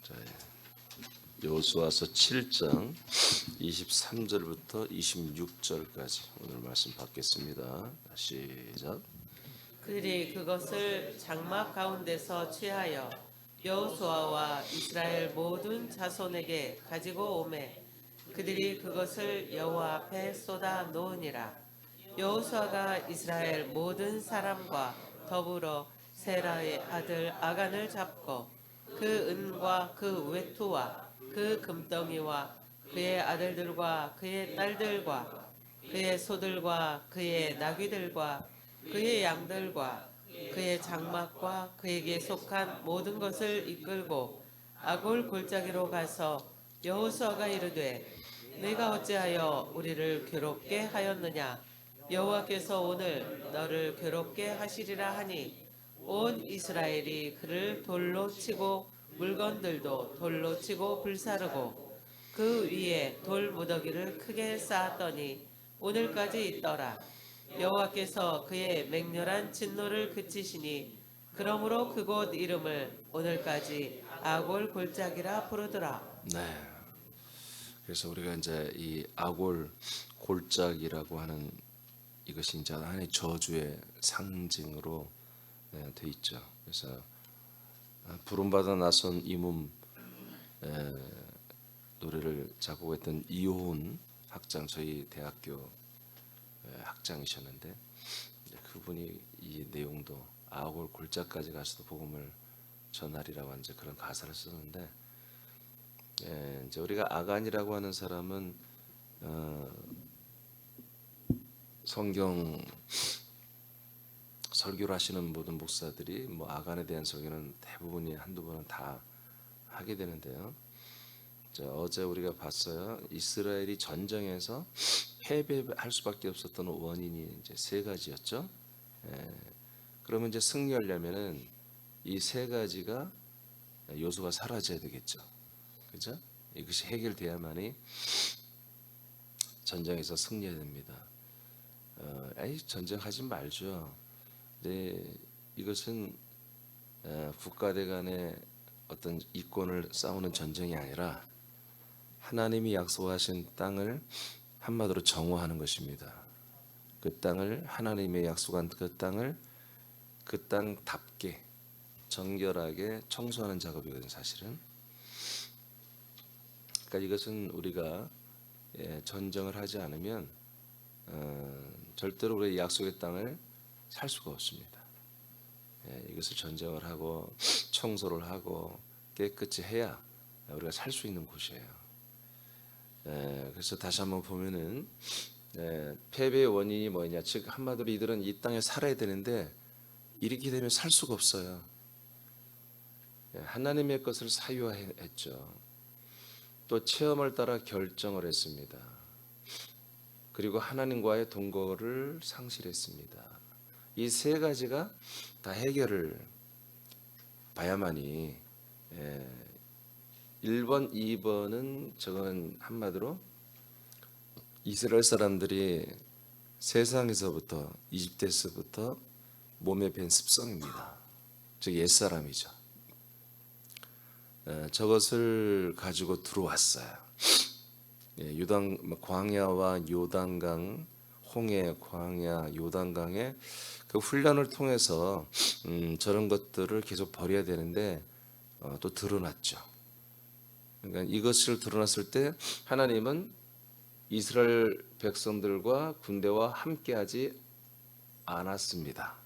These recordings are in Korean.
자, 여호수아서 7장 23절부터 26절까지 오늘 말씀 받겠습니다. 시작. 그들이 그것을 장막 가운데서 취하여 여호수아와 이스라엘 모든 자손에게 가지고 오매 그들이 그것을 여호와 앞에 쏟아 놓으니라. 여호수아가 이스라엘 모든 사람과 더불어 세라의 아들 아간을 잡고 그 은과 그 외투와 그 금덩이와 그의 아들들과 그의 딸들과 그의 소들과 그의 나귀들과 그의 양들과 그의 장막과 그에게 속한 모든 것을 이끌고 아골 골짜기로 가서 여호수아가 이르되 내가 어찌하여 우리를 괴롭게 하였느냐. 여호와께서 오늘 너를 괴롭게 하시리라 하니 온 이스라엘이 그를 돌로 치고 물건들도 돌로 치고 불사르고 그 위에 돌 무더기를 크게 쌓았더니 오늘까지 있더라. 여호와께서 그의 맹렬한 진노를 그치시니 그러므로 그곳 이름을 오늘까지 아골 골짜기라 부르더라. 네. 그래서 우리가 이제 이 아골 골짜기라고 하는 이것이 이제 하나님의 저주의 상징으로 돼 있죠. 그래서 부름받아 나선 이몸 노래를 작곡했던 이호훈 학장, 저희 대학교 학장이셨는데 그분이 이 내용도 아골 골짜까지 가서도 복음을 전하리라고 이제 그런 가사를 썼는데, 이제 우리가 아간이라고 하는 사람은 성경 설교를 하시는 모든 목사들이 뭐 아간에 대한 설교는 대부분이 한두 번은 다 하게 되는데요. 어제 우리가 봤어요. 이스라엘이 전쟁에서 패배할 수밖에 없었던 원인이 이제 세 가지였죠. 그러면 이제 승리하려면은 이 세 가지가 요소가 사라져야 되겠죠. 그죠? 이것이 해결돼야만이 전쟁에서 승리해야 됩니다. 전쟁하지 말죠. 네, 이것은 국가대 간의 어떤 이권을 싸우는 전쟁이 아니라 하나님이 약속하신 땅을 한마디로 정오하는 것입니다. 그 땅을, 하나님의 약속한 그 땅을 그 땅답게 정결하게 청소하는 작업이거든요, 사실은. 그러니까 이것은 우리가 전쟁을 하지 않으면 절대로 우리의 약속의 땅을 살 수가 없습니다. 이것을 전쟁을 하고 청소를 하고 깨끗이 해야 우리가 살 수 있는 곳이에요. 그래서 다시 한번 보면은 패배의 원인이 뭐냐, 즉 한마디로 이들은 이 땅에 살아야 되는데 이렇게 되면 살 수가 없어요. 하나님의 것을 사유화했죠. 또 체험을 따라 결정을 했습니다. 그리고 하나님과의 동거를 상실했습니다. 이 세 가지가 다 해결을 봐야만이 1번, 2번은 저건 한마디로 이스라엘 사람들이 세상에서부터 이집트에서부터 몸에 밴 습성입니다. 즉 옛사람이죠. 저것을 가지고 들어왔어요. 유당 광야와 요단강, 홍해, 광야, 요단강의 그 훈련을 통해서 저런 것들을 계속 버려야 되는데 또 드러났죠. 그러니까 이것을 드러났을 때 하나님은 이스라엘 백성들과 군대와 함께하지 않았습니다.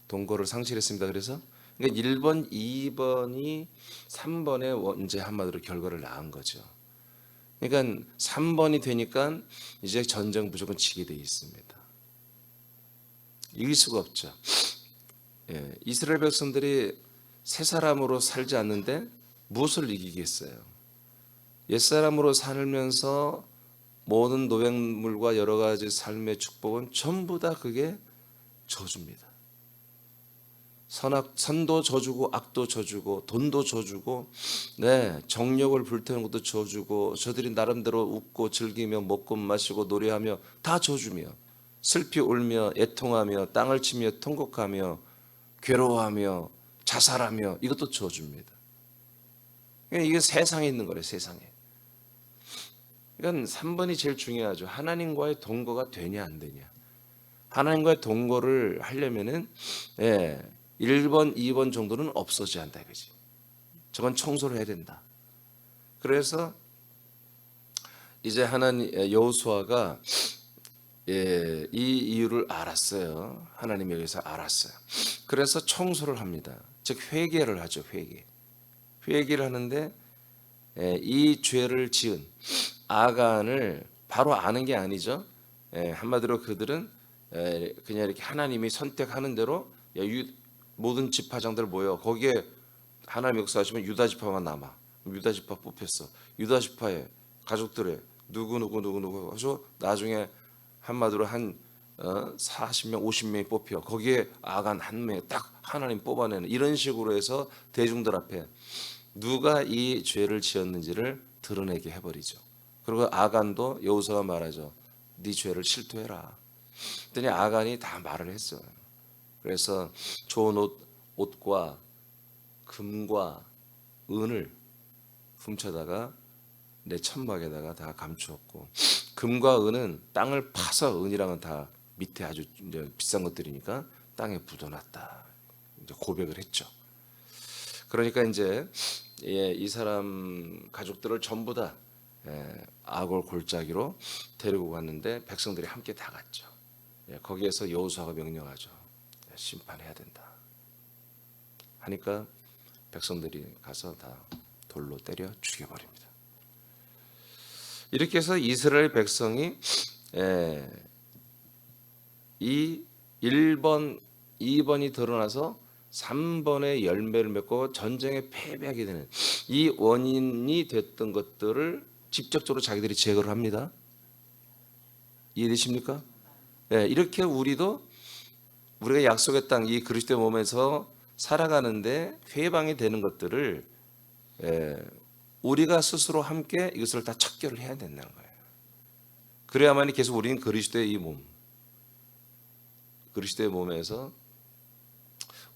동거를 상실했습니다. 그래서 그러니까 1번, 2번이 3번의 원죄 한마디로 결과를 낳은 거죠. 그러니까 3번이 되니까 이제 전쟁 무조건 지게 돼 있습니다. 이길 수가 없죠. 이스라엘 백성들이 새 사람으로 살지 않는데 무엇을 이기겠어요? 옛사람으로 살면서 모든 노획물과 여러 가지 삶의 축복은 전부 다 그게 저주입니다. 선도 저주고 악도 저주고 돈도 저주고 정욕을 불태우는 것도 저주고, 저들이 나름대로 웃고 즐기며 먹고 마시고 노래하며 다 저주며, 슬피 울며 애통하며 땅을 치며 통곡하며 괴로워하며 자살하며 이것도 저주입니다. 그러니까 이게 세상에 있는 거래, 세상에. 그러니까 3번이 제일 중요하죠. 하나님과의 동거가 되냐 안 되냐. 하나님과의 동거를 하려면은 1번, 2번 정도는 없어져야 한다 이거지. 저건 청소를 해야 된다. 그래서 이제 여호수아가 이 이유를 알았어요. 하나님에 의해서 알았어요. 그래서 청소를 합니다. 즉 회개를 하죠. 회개를 하는데 이 죄를 지은 아간을 바로 아는 게 아니죠. 한마디로 그들은 그냥 이렇게 하나님이 선택하는 대로 모든 지파장들 모여 거기에 하나님 역사하시면 유다 지파만 남아. 유다 지파 뽑혔어. 유다 지파의 가족들의 누구 해서 나중에 한마디로 한 40명 50명이 뽑혀 거기에 아간 한 명이 딱 하나님 뽑아내는 이런 식으로 해서 대중들 앞에 누가 이 죄를 지었는지를 드러내게 해버리죠. 그리고 아간도 여호수아가 말하죠. 네 죄를 실토해라. 그랬더니 아간이 다 말을 했어요. 그래서 좋은 옷과 금과 은을 훔쳐다가 내 천막에다가 다 감추었고, 금과 은은 땅을 파서, 은이랑은 다 밑에 아주 이제 비싼 것들이니까 땅에 묻어놨다. 이제 고백을 했죠. 그러니까 이제 이 사람 가족들을 전부 다 아골 골짜기로 데리고 갔는데 백성들이 함께 다 갔죠. 거기에서 여호수아가 명령하죠. 심판해야 된다. 하니까 백성들이 가서 다 돌로 때려 죽여버립니다. 이렇게 해서 이스라엘 백성이 이 1번, 2번이 드러나서 3번의 열매를 맺고 전쟁에 패배하게 되는 이 원인이 됐던 것들을 직접적으로 자기들이 제거를 합니다. 이해되십니까? 이렇게 우리가 약속의 땅 이 그리스도의 몸에서 살아가는데 회방이 되는 것들을 우리가 스스로 함께 이것을 다 척결을 해야 된다는 거예요. 그래야만이 계속 우리는 그리스도의 이 몸, 그리스도의 몸에서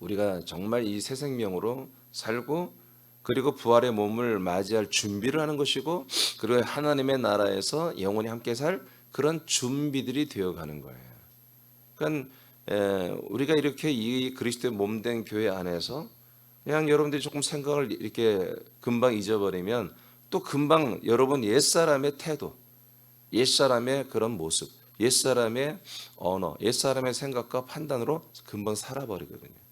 우리가 정말 이 새 생명으로 살고 그리고 부활의 몸을 맞이할 준비를 하는 것이고 그리고 하나님의 나라에서 영원히 함께 살 그런 준비들이 되어가는 거예요. 그러니까 우리가 이렇게 이 그리스도의 몸된 교회 안에서 그냥 여러분들이 조금 생각을 이렇게 금방 잊어버리면 또 금방 여러분 옛사람의 태도, 옛사람의 그런 모습, 옛사람의 언어, 옛사람의 생각과 판단으로 금방 살아버리거든요.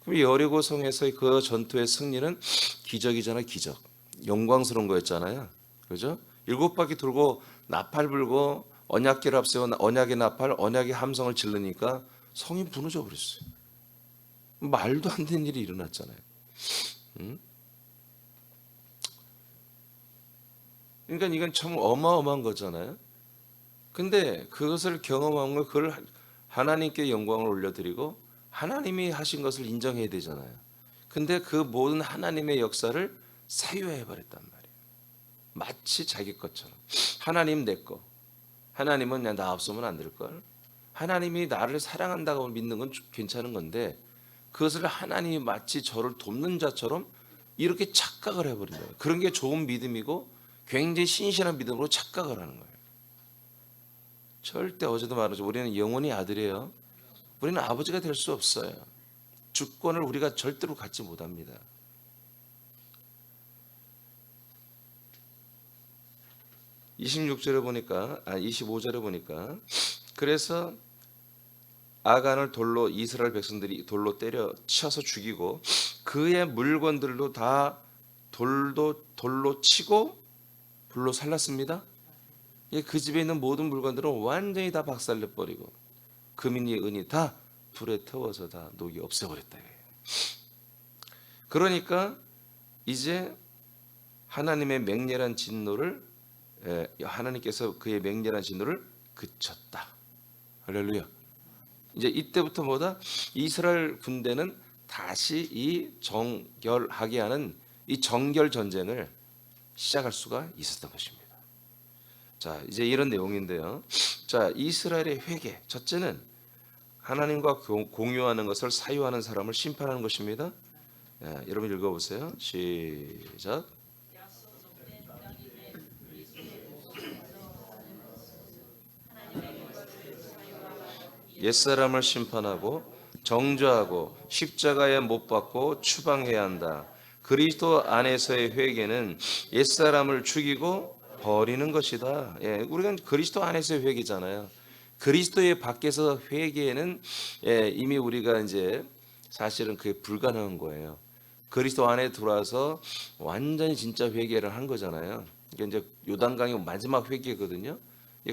그럼 여리고성에서의 그 전투의 승리는 기적이잖아요. 기적. 영광스러운 거였잖아요. 그죠? 7바퀴 돌고 나팔 불고 언약궤를 앞세워 언약의 나팔, 언약의 함성을 지르니까 성이 무너져 버렸어요. 말도 안 되는 일이 일어났잖아요. 그러니까 이건 참 어마어마한 거잖아요. 근데 그것을 경험한 걸 그걸 하나님께 영광을 올려드리고 하나님이 하신 것을 인정해야 되잖아요. 근데 그 모든 하나님의 역사를 사유해 버렸단 말이에요. 마치 자기 것처럼. 하나님 내 거. 하나님은 그냥 나 없으면 안 될 걸. 하나님이 나를 사랑한다고 믿는 건 괜찮은 건데 그것을 하나님이 마치 저를 돕는 자처럼 이렇게 착각을 해버린다. 그런 게 좋은 믿음이고 굉장히 신실한 믿음으로 착각을 하는 거예요. 절대 어제도 말하죠. 우리는 영원히 아들이에요. 우리는 아버지가 될 수 없어요. 주권을 우리가 절대로 갖지 못합니다. (26절에) 25절에 보니까 그래서 아간을 이스라엘 백성들이 돌로 때려 쳐서 죽이고 그의 물건들도 다 돌로 치고 불로 살랐습니다. 그 집에 있는 모든 물건들은 완전히 다 박살내 버리고 금이니 은이 다 불에 태워서 다 녹이 없애버렸다. 그러니까 이제 하나님의 맹렬한 진노를 하나님께서 그의 맹렬한 진노를 그쳤다. 할렐루야. 이제 이때부터 뭐다? 이스라엘 군대는 다시 이 정결하게 하는 이 정결 전쟁을 시작할 수가 있었던 것입니다. 자, 이제 이런 내용인데요. 자, 이스라엘의 회개. 첫째는 하나님과 공유하는 것을 사유하는 사람을 심판하는 것입니다. 여러분 읽어보세요. 시작. 옛사람을 심판하고 정죄하고 십자가에 못 박고 추방해야 한다. 그리스도 안에서의 회개는 옛사람을 죽이고 버리는 것이다. 우리가 그리스도 안에서의 회개잖아요. 그리스도의 밖에서 회개는 이미 우리가 이제 사실은 그게 불가능한 거예요. 그리스도 안에 들어와서 완전히 진짜 회개를 한 거잖아요. 이게 이제 요단강의 마지막 회개거든요.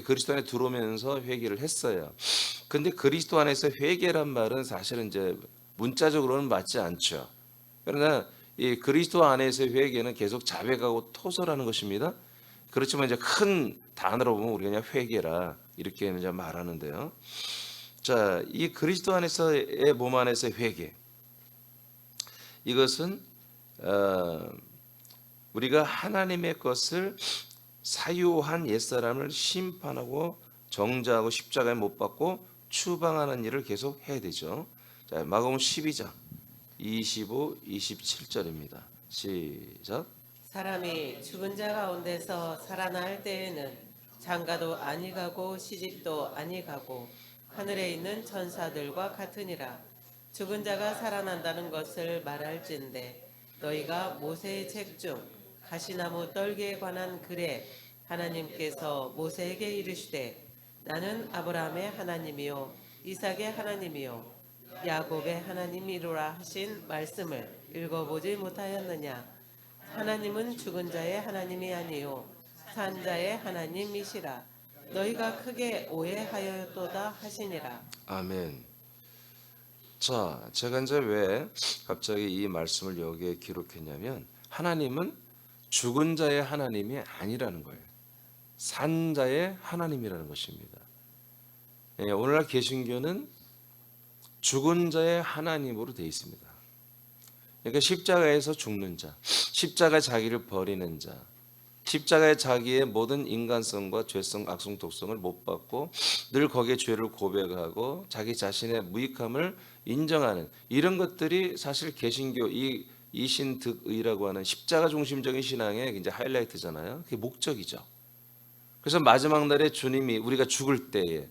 그리스도 안에 들어오면서 회개를 했어요. 근데 그리스도 안에서 회개란 말은 사실은 이제 문자적으로는 맞지 않죠. 그러나 이 그리스도 안에서의 회개는 계속 자백하고 토설하는 것입니다. 그렇지만 이제 큰 단어로 보면 우리가 그냥 회개라 이렇게 이제 말하는데요. 자, 이 그리스도 안에서의 몸 안에서의 회개, 이것은 우리가 하나님의 것을 사유한 옛사람을 심판하고 정죄하고 십자가에 못 박고 추방하는 일을 계속 해야 되죠. 자, 마가복음 12장 25, 27절입니다. 시작. 사람이 죽은 자 가운데서 살아날 때에는 장가도 아니 가고 시집도 아니 가고 하늘에 있는 천사들과 같으니라. 죽은 자가 살아난다는 것을 말할진대 너희가 모세의 책 중 가시나무 떨기에 관한 글에 하나님께서 모세에게 이르시되 나는 아브라함의 하나님이요 이삭의 하나님이요 야곱의 하나님이로라 하신 말씀을 읽어보지 못하였느냐. 하나님은 죽은 자의 하나님이 아니요 산 자의 하나님이시라. 너희가 크게 오해하였도다 하시니라. 아멘. 자, 제가 이제 왜 갑자기 이 말씀을 여기에 기록했냐면 하나님은 죽은 자의 하나님이 아니라는 거예요. 산 자의 하나님이라는 것입니다. 오늘날 개신교는 죽은 자의 하나님으로 되어 있습니다. 그러니까 십자가에서 죽는 자, 십자가 자기를 버리는 자, 십자가에 자기의 모든 인간성과 죄성, 악성, 독성을 못 받고 늘 거기에 죄를 고백하고 자기 자신의 무익함을 인정하는 이런 것들이 사실 개신교 이 이신득의라고 하는 십자가 중심적인 신앙의 이제 하이라이트잖아요. 그게 목적이죠. 그래서 마지막 날에 주님이 우리가 죽을 때에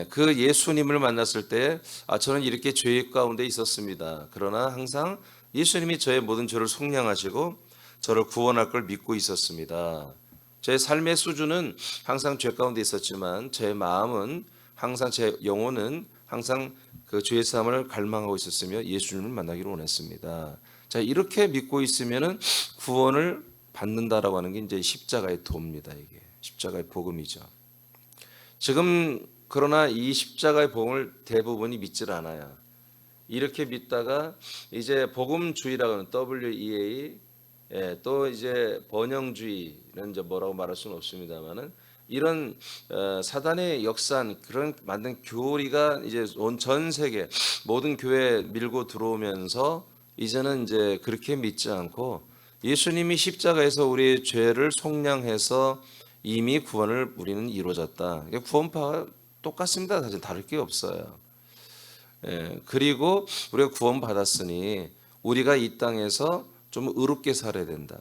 그 예수님을 만났을 때 저는 이렇게 죄 가운데 있었습니다. 그러나 항상 예수님이 저의 모든 죄를 속량하시고 저를 구원할 걸 믿고 있었습니다. 제 삶의 수준은 항상 죄 가운데 있었지만 제 마음은 항상 제 영혼은 항상 그 죄의 삶을 갈망하고 있었으며 예수님을 만나기를 원했습니다. 자, 이렇게 믿고 있으면은 구원을 받는다라고 하는 게 이제 십자가의 도입니다. 이게 십자가의 복음이죠. 지금 그러나 이 십자가의 복음을 대부분이 믿질 않아요. 이렇게 믿다가 이제 복음주의라고 하는 WEA 또 이제 번영주의는 이제 뭐라고 말할 수는 없습니다만은 이런 사단의 역사한 그런 만든 교리가 이제 온 전 세계 모든 교회에 밀고 들어오면서 이제는 이제 그렇게 믿지 않고 예수님이 십자가에서 우리의 죄를 속량해서 이미 구원을 우리는 이루어졌다. 구원파가 똑같습니다. 사실 다를 게 없어요. 그리고 우리가 구원 받았으니 우리가 이 땅에서 좀 의롭게 살아야 된다.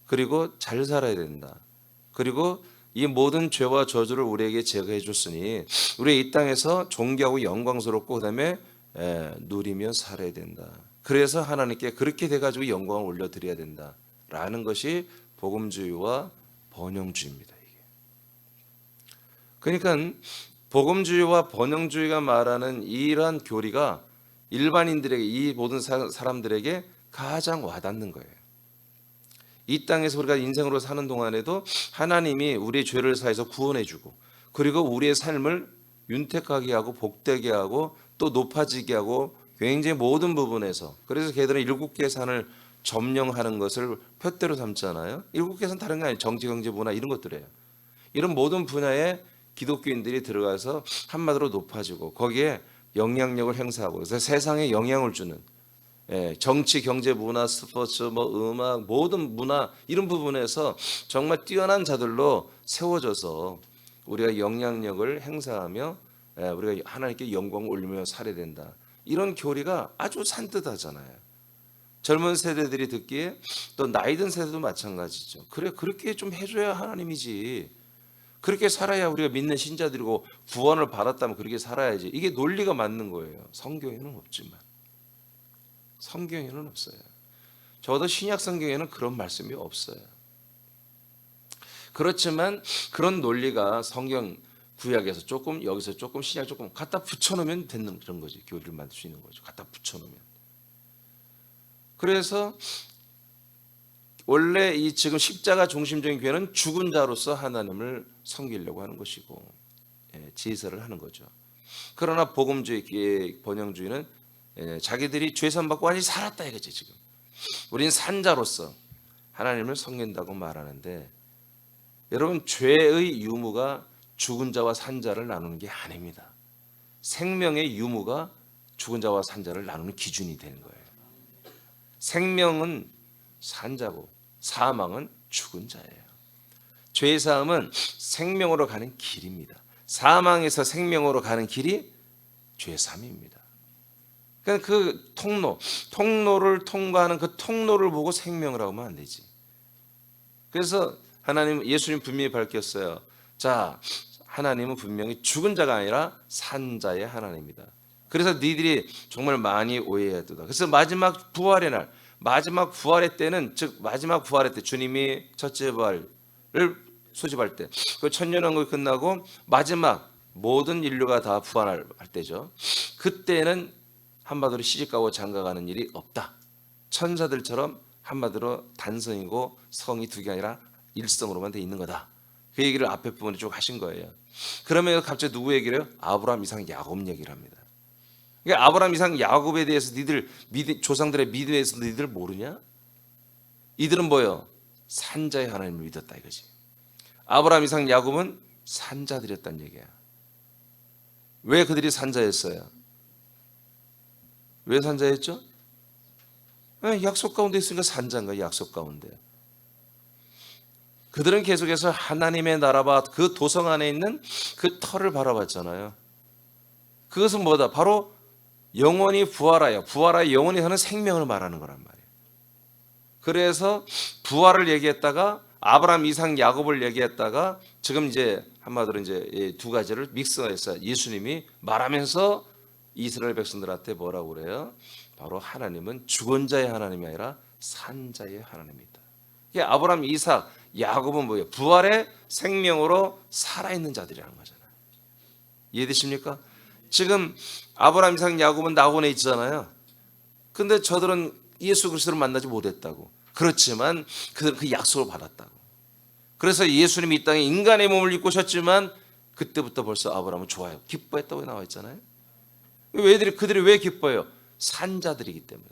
그리고 잘 살아야 된다. 그리고 이 모든 죄와 저주를 우리에게 제거해 줬으니 우리 이 땅에서 존귀하고 영광스럽고 그다음에 누리며 살아야 된다. 그래서 하나님께 그렇게 돼가지고 영광을 올려드려야 된다라는 것이 복음주의와 번영주의입니다. 이게. 그러니까 복음주의와 번영주의가 말하는 이러한 교리가 일반인들에게 이 모든 사람들에게 가장 와닿는 거예요. 이 땅에서 우리가 인생으로 사는 동안에도 하나님이 우리의 죄를 사해서 구원해주고 그리고 우리의 삶을 윤택하게 하고 복되게 하고 또 높아지게 하고 굉장히 모든 부분에서 그래서 걔들은 일곱 개의 산을 점령하는 것을 표대로 삼잖아요. 일곱 개의 산 다른 게 아니에요. 정치, 경제, 문화 이런 것들이에요. 이런 모든 분야에 기독교인들이 들어가서 한마디로 높아지고 거기에 영향력을 행사하고 그래서 세상에 영향을 주는 정치, 경제, 문화, 스포츠, 음악 모든 문화 이런 부분에서 정말 뛰어난 자들로 세워져서 우리가 영향력을 행사하며 우리가 하나님께 영광을 올리며 살아야 된다. 이런 교리가 아주 산뜻하잖아요. 젊은 세대들이 듣기에 또 나이 든 세대도 마찬가지죠. 그래 그렇게 좀 해줘야 하나님이지. 그렇게 살아야 우리가 믿는 신자들이고 구원을 받았다면 그렇게 살아야지. 이게 논리가 맞는 거예요. 성경에는 없지만. 성경에는 없어요. 적어도 신약 성경에는 그런 말씀이 없어요. 그렇지만 그런 논리가 성경 구약에서 조금 여기서 조금 신약 조금 갖다 붙여놓으면 되는 그런 거지. 교리를 만들 수 있는 거죠. 갖다 붙여놓으면. 그래서 원래 이 지금 십자가 중심적인 교회는 죽은 자로서 하나님을 섬기려고 하는 것이고 제사를 하는 거죠. 그러나 복음주의 번영주의는 자기들이 죄산 받고 완전히 살았다 이거지. 지금 우리는 산자로서 하나님을 섬긴다고 말하는데, 여러분 죄의 유무가 죽은 자와 산자를 나누는 게 아닙니다. 생명의 유무가 죽은 자와 산자를 나누는 기준이 되는 거예요. 생명은 산자고 사망은 죽은 자예요. 죄 사함은 생명으로 가는 길입니다. 사망에서 생명으로 가는 길이 죄 사함입니다. 그러니까 그 통로를 통과하는 그 통로를 보고 생명을 하면 안 되지. 그래서 예수님 분명히 밝혔어요. 자, 하나님은 분명히 죽은 자가 아니라 산 자의 하나님이다. 그래서 니들이 정말 많이 오해해야 된다. 그래서 마지막 부활의 날, 마지막 부활의 때는, 즉 마지막 부활의 때 주님이 첫째 부활을 소집할 때, 그 천년왕국이 끝나고 마지막 모든 인류가 다 부활할 때죠. 그때는 한마디로 시집가고 장가가는 일이 없다. 천사들처럼 한마디로 단성이고 성이 두 개 아니라 일성으로만 돼 있는 거다. 그 얘기를 앞에 부분에 쭉 하신 거예요. 그러면 갑자기 누구 얘기를 해요? 아브라함, 이삭, 야곱 얘기를 합니다. 그러니까 아브라함, 이삭, 야곱에 대해서 조상들의 믿음에 대해서 니들 모르냐? 이들은 뭐예요? 산자의 하나님을 믿었다 이거지. 아브라함, 이삭, 야곱은 산자들이었다는 얘기야. 왜 그들이 산자였어요? 왜 산자였죠? 약속 가운데 있으니까 산자인 거야. 약속 가운데. 그들은 계속해서 하나님의 나라와 그 도성 안에 있는 그 터를 바라봤잖아요. 그것은 뭐다? 바로 영원히 부활하여 영원히 사는 생명을 말하는 거란 말이에요. 그래서 부활을 얘기했다가 아브라함, 이삭, 야곱을 얘기했다가 지금 이제 한마디로 이제 두 가지를 믹스해서 예수님이 말하면서 이스라엘 백성들한테 뭐라고 그래요? 바로 하나님은 죽은 자의 하나님이 아니라 산 자의 하나님이다. 이게 아브라함, 이삭, 야곱은 뭐예요? 부활의 생명으로 살아있는 자들이라는 거잖아요. 이해되십니까? 지금 아브라함, 이삭, 야곱은 낙원에 있잖아요. 근데 저들은 예수 그리스도를 만나지 못했다고. 그렇지만 그들은 그 약속을 받았다고. 그래서 예수님이 이 땅에 인간의 몸을 입고 오셨지만 그때부터 벌써 아브라함은 좋아요. 기뻐했다고 나와 있잖아요. 그들이 왜 기뻐해요? 산자들이기 때문에.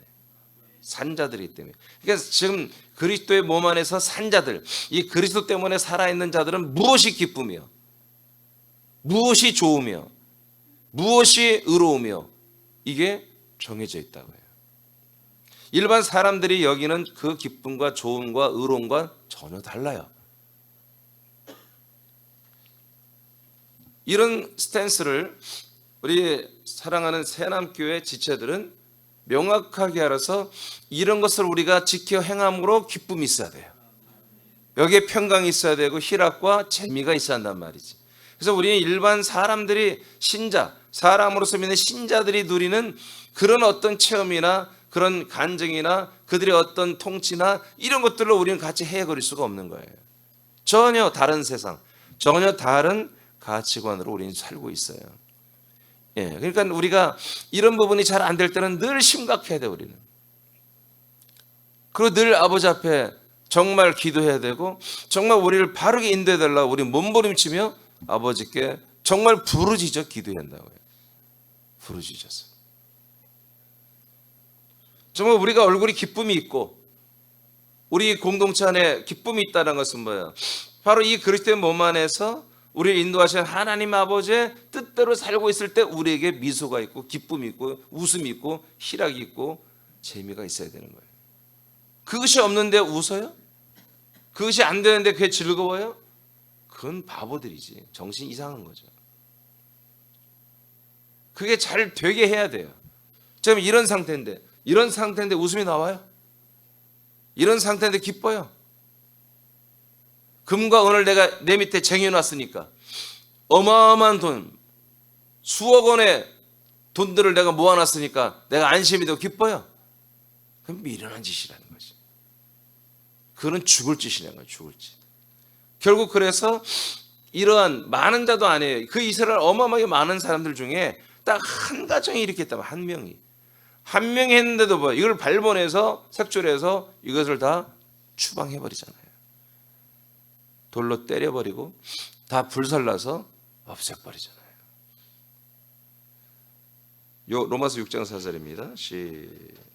산자들이기 때문에. 그러니까 지금 그리스도의 몸 안에서 산자들, 이 그리스도 때문에 살아있는 자들은 무엇이 기쁨이요? 무엇이 좋으며? 무엇이 의로우며? 이게 정해져 있다고 해요. 일반 사람들이 여기는 그 기쁨과 좋음과 의로움과 전혀 달라요. 이런 스탠스를 우리 사랑하는 새남교회 지체들은 명확하게 알아서 이런 것을 우리가 지켜 행함으로 기쁨이 있어야 돼요. 여기에 평강이 있어야 되고 희락과 재미가 있어야 한단 말이지. 그래서 우리는 일반 사람들이 사람으로서 믿는 신자들이 누리는 그런 어떤 체험이나 그런 간증이나 그들의 어떤 통치나 이런 것들로 우리는 같이 헤어거릴 수가 없는 거예요. 전혀 다른 세상, 전혀 다른 가치관으로 우리는 살고 있어요. 그러니까 우리가 이런 부분이 잘 안 될 때는 늘 심각해야 돼, 우리는. 그리고 늘 아버지 앞에 정말 기도해야 되고, 정말 우리를 바르게 인도해 달라고 우리 몸부림치며 아버지께 정말 부르짖어 기도해야 한다고 해요. 부르짖어서. 정말 우리가 얼굴이 기쁨이 있고, 우리 공동체 안에 기쁨이 있다는 것은 뭐예요? 바로 이 그리스도의 몸 안에서 우리를 인도하시는 하나님 아버지의 뜻대로 살고 있을 때 우리에게 미소가 있고 기쁨이 있고 웃음이 있고 희락이 있고 재미가 있어야 되는 거예요. 그것이 없는데 웃어요? 그것이 안 되는데 그게 즐거워요? 그건 바보들이지. 정신 이상한 거죠. 그게 잘 되게 해야 돼요. 지금 이런 상태인데 웃음이 나와요? 이런 상태인데 기뻐요. 금과 은을 내가 내 밑에 쟁여놨으니까 어마어마한 돈, 수억 원의 돈들을 내가 모아놨으니까 내가 안심이 되고 기뻐요. 그건 미련한 짓이라는 거지. 그거는 죽을 짓이라는 거예요. 죽을 짓. 결국 그래서 이러한 많은 자도 아니에요. 그 이스라엘 어마어마하게 많은 사람들 중에 딱 한 가정이 이렇게 했다면 한 명이 했는데도 뭐 이걸 발본해서 색출해서 이것을 다 추방해버리잖아요. 돌로 때려버리고 다 불살라서 없애버리잖아요. 요 로마서 6장 4절입니다.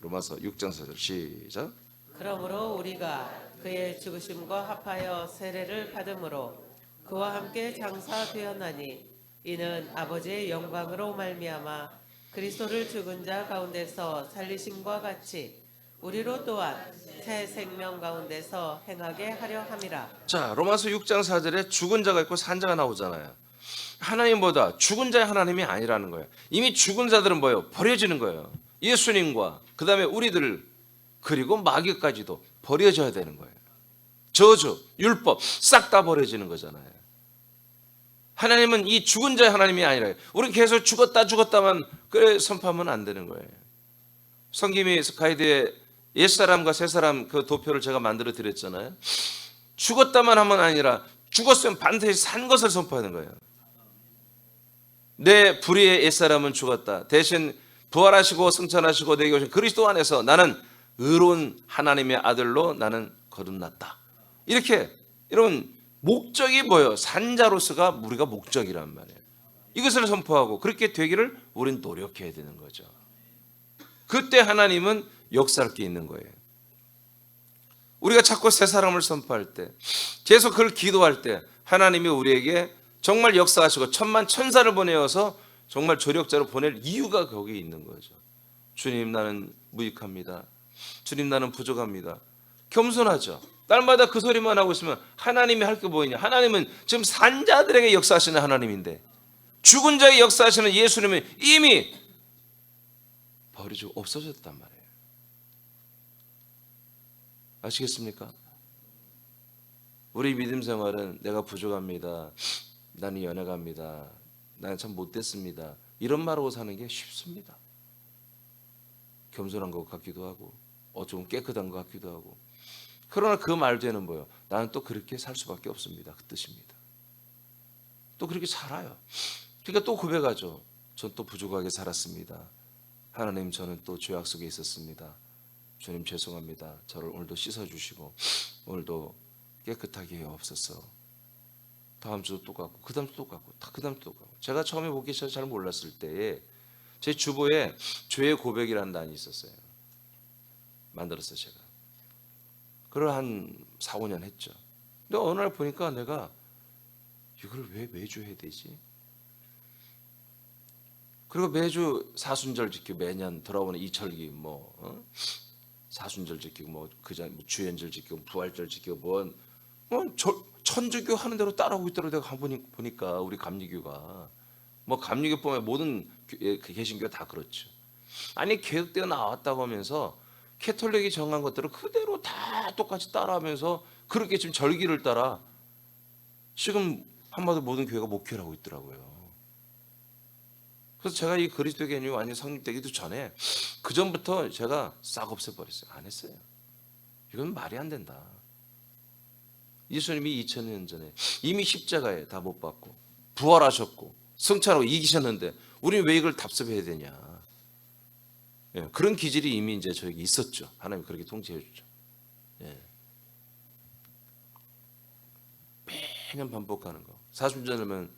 로마서 6장 4절 시작. 그러므로 우리가 그의 죽으심과 합하여 세례를 받음으로 그와 함께 장사되었나니 이는 아버지의 영광으로 말미암아 그리스도를 죽은 자 가운데서 살리심과 같이 우리로 또한 새 생명 가운데서 행하게 하려 함이라. 자, 로마서 6장 4절에 죽은 자가 있고 산 자가 나오잖아요. 하나님보다 죽은 자의 하나님이 아니라는 거예요. 이미 죽은 자들은 뭐예요? 버려지는 거예요. 예수님과 그 다음에 우리들 그리고 마귀까지도 버려져야 되는 거예요. 저주, 율법 싹 다 버려지는 거잖아요. 하나님은 이 죽은 자의 하나님이 아니라 우리는 계속 죽었다만 그래 선포하면 안 되는 거예요. 성김이 가이드에 옛사람과 새사람 그 도표를 제가 만들어 드렸잖아요. 죽었다만 하면 아니라 죽었으면 반드시 산 것을 선포하는 거예요. 내 불의의 옛사람은 죽었다. 대신 부활하시고 승천하시고 내게 오신 그리스도 안에서 나는 의로운 하나님의 아들로 나는 거듭났다. 이렇게 이런 목적이 뭐예요? 산자로서가 우리가 목적이란 말이에요. 이것을 선포하고 그렇게 되기를 우린 노력해야 되는 거죠. 그때 하나님은 역사할 게 있는 거예요. 우리가 자꾸 새 사람을 선포할 때 계속 그걸 기도할 때 하나님이 우리에게 정말 역사하시고 천만 천사를 보내어서 정말 조력자로 보낼 이유가 거기에 있는 거죠. 주님 나는 무익합니다. 주님 나는 부족합니다. 겸손하죠. 날마다 그 소리만 하고 있으면 하나님이 할 게 뭐냐. 하나님은 지금 산 자들에게 역사하시는 하나님인데 죽은 자의 역사하시는 예수님은 이미 버리고 없어졌단 말이에요. 아시겠습니까? 우리 믿음 생활은 내가 부족합니다. 나는 연약합니다. 나는 참 못됐습니다. 이런 말하고 사는 게 쉽습니다. 겸손한 것 같기도 하고 조금 깨끗한 것 같기도 하고 그러나 그 말되는 뭐예요? 나는 또 그렇게 살 수밖에 없습니다. 그 뜻입니다. 또 그렇게 살아요. 그러니까 또 고백하죠. 전 또 부족하게 살았습니다. 하나님 저는 또 죄악 속에 있었습니다. 주님 죄송합니다. 저를 오늘도 씻어주시고 오늘도 깨끗하게 해옵소서. 다음 주도 똑같고 그 다음 주도 똑같고 그 다음 주도 똑같고 제가 처음에 목회 시절 잘 몰랐을 때에 제 주보에 죄의 고백이라는 단이 있었어요. 만들었어요 제가. 그걸 한 4, 5년 했죠. 근데 어느 날 보니까 내가 이걸 왜 매주 해야 되지? 그리고 매주 사순절 지키고 매년 돌아오는 이철기 사순절 지키고 주연절 지키고 부활절 지키고 천주교 하는 대로 따라오고 있더라고. 내가 보니까 우리 감리교가 감리교법의 모든 개신교가 다 그렇죠. 아니 개혁되어 나왔다고 하면서 캐톨릭이 정한 것들을 그대로 다 똑같이 따라하면서 그렇게 지금 절기를 따라 지금 한마디로 모든 교회가 목회를 하고 있더라고요. 그래서 제가 이 그리스도 개념이 완전히 성립되기도 전에 그 전부터 제가 싹 없애버렸어요. 안 했어요. 이건 말이 안 된다. 예수님이 2000년 전에 이미 십자가에 다 못 박고 부활하셨고 승천하고 이기셨는데 우리는 왜 이걸 답습해야 되냐. 예, 그런 기질이 이미 이제 저에게 있었죠. 하나님 그렇게 통치해 주죠. 예. 매년 반복하는 거. 사순절이면